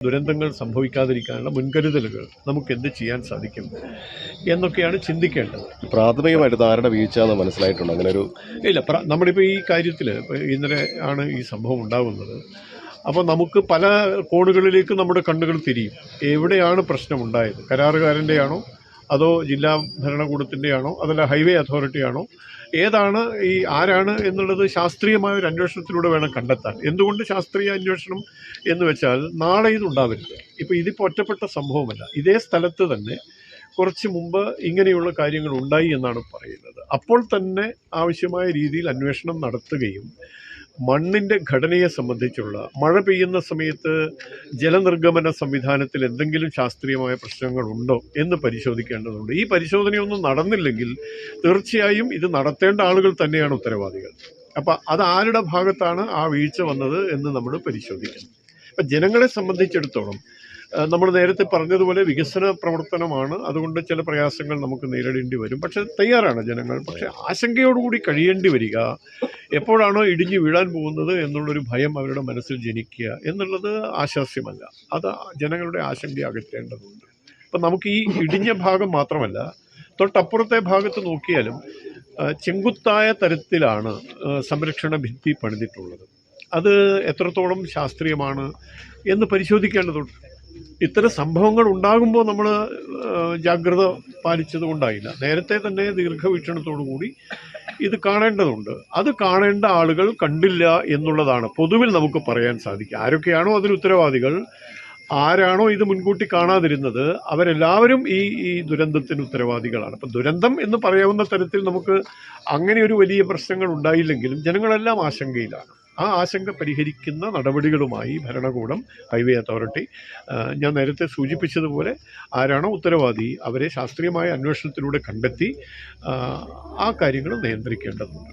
ദുരന്തങ്ങൾ സംഭവിക്കാതിരിക്കാനുള്ള മുൻകരുതലുകൾ നമുക്ക് എന്ത് ചെയ്യാൻ സാധിക്കും എന്നൊക്കെയാണ് ചിന്തിക്കേണ്ടത്. പ്രാഥമികമായിട്ട് ആരുടെ വീഴ്ച എന്ന് മനസ്സിലായിട്ടുണ്ട് അങ്ങനെ ഒരു ഇല്ല, നമ്മളിപ്പോൾ ഈ കാര്യത്തിൽ ഇന്നലെ ആണ് ഈ സംഭവം ഉണ്ടാകുന്നത്. അപ്പോൾ നമുക്ക് പല കോണുകളിലേക്ക് നമ്മുടെ കണ്ണുകൾ തിരിയും. എവിടെയാണ് പ്രശ്നമുണ്ടായത്? കരാറുകാരൻ്റെയാണോ, അതോ ജില്ലാ ഭരണകൂടത്തിൻ്റെയാണോ, അതല്ല ഹൈവേ അതോറിറ്റിയാണോ, ഏതാണ് ആരാണ് എന്നുള്ളത് ശാസ്ത്രീയമായ ഒരു അന്വേഷണത്തിലൂടെ വേണം കണ്ടെത്താൻ. എന്തുകൊണ്ട് ശാസ്ത്രീയ അന്വേഷണം എന്ന് വെച്ചാൽ നാളെ ഇതുണ്ടാവരുത്. ഇതിപ്പോൾ ഒറ്റപ്പെട്ട സംഭവമല്ല. ഇതേ സ്ഥലത്ത് തന്നെ കുറച്ച് മുമ്പ് ഇങ്ങനെയുള്ള കാര്യങ്ങൾ ഉണ്ടായി എന്നാണ് പറയുന്നത്. അപ്പോൾ തന്നെ ആവശ്യമായ രീതിയിൽ അന്വേഷണം നടത്തുകയും മണ്ണിൻ്റെ ഘടനയെ സംബന്ധിച്ചുള്ള മഴ പെയ്യുന്ന സമയത്ത് ജലനിർഗമന സംവിധാനത്തിൽ എന്തെങ്കിലും ശാസ്ത്രീയമായ പ്രശ്നങ്ങളുണ്ടോ എന്ന് പരിശോധിക്കേണ്ടതുണ്ട്. ഈ പരിശോധനയൊന്നും നടന്നില്ലെങ്കിൽ തീർച്ചയായും ഇത് നടത്തേണ്ട ആളുകൾ തന്നെയാണ് ഉത്തരവാദികൾ. അപ്പം അത് ആരുടെ ഭാഗത്താണ് ആ വീഴ്ച വന്നത് എന്ന് നമ്മൾ പരിശോധിക്കണം. അപ്പം ജനങ്ങളെ സംബന്ധിച്ചിടത്തോളം നമ്മൾ നേരത്തെ പറഞ്ഞതുപോലെ വികസന പ്രവർത്തനമാണ്. അതുകൊണ്ട് ചില പ്രയാസങ്ങൾ നമുക്ക് നേരിടേണ്ടി വരും. പക്ഷെ തയ്യാറാണ് ജനങ്ങൾ. പക്ഷെ ആശങ്കയോടുകൂടി കഴിയേണ്ടി വരിക, എപ്പോഴാണോ ഇടിഞ്ഞു വീഴാൻ പോകുന്നത് എന്നുള്ളൊരു ഭയം അവരുടെ മനസ്സിൽ ജനിക്കുക എന്നുള്ളത് ആശാസ്യമല്ല. അത് ജനങ്ങളുടെ ആശങ്ക അകറ്റേണ്ടതുണ്ട്. അപ്പം നമുക്ക് ഈ ഇടിഞ്ഞ ഭാഗം മാത്രമല്ല, തൊട്ടപ്പുറത്തെ ഭാഗത്ത് നോക്കിയാലും ചെങ്കുത്തായ തരത്തിലാണ് സംരക്ഷണ ഭിത്തി പണിതിട്ടുള്ളത്. അത് എത്രത്തോളം ശാസ്ത്രീയമാണ് എന്ന് പരിശോധിക്കേണ്ടതുണ്ട്. ഇത്തരം സംഭവങ്ങൾ ഉണ്ടാകുമ്പോൾ നമ്മൾ ജാഗ്രത പാലിച്ചത് കൊണ്ടായില്ല. നേരത്തെ തന്നെ ദീർഘവീക്ഷണത്തോടു കൂടി ഇത് കാണേണ്ടതുണ്ട്. അത് കാണേണ്ട ആളുകൾ കണ്ടില്ല എന്നുള്ളതാണ് പൊതുവിൽ നമുക്ക് പറയാൻ സാധിക്കുക. ആരൊക്കെയാണോ അതിന് ഉത്തരവാദികൾ, ആരാണോ ഇത് മുൻകൂട്ടി കാണാതിരുന്നത്, അവരെല്ലാവരും ഈ ദുരന്തത്തിന് ഉത്തരവാദികളാണ്. അപ്പം ദുരന്തം എന്ന് പറയാവുന്ന തരത്തിൽ നമുക്ക് അങ്ങനെ ഒരു വലിയ പ്രശ്നങ്ങൾ ഉണ്ടായില്ലെങ്കിലും ജനങ്ങളെല്ലാം ആശങ്കയിലാണ്. ആ ആശങ്ക പരിഹരിക്കുന്ന നടപടികളുമായി ഭരണകൂടം, ഹൈവേ അതോറിറ്റി, ഞാൻ നേരത്തെ സൂചിപ്പിച്ചതുപോലെ ആരാണോ ഉത്തരവാദി അവരെ ശാസ്ത്രീയമായ അന്വേഷണത്തിലൂടെ കണ്ടെത്തി ആ കാര്യങ്ങൾ നിയന്ത്രിക്കേണ്ടതുണ്ട്.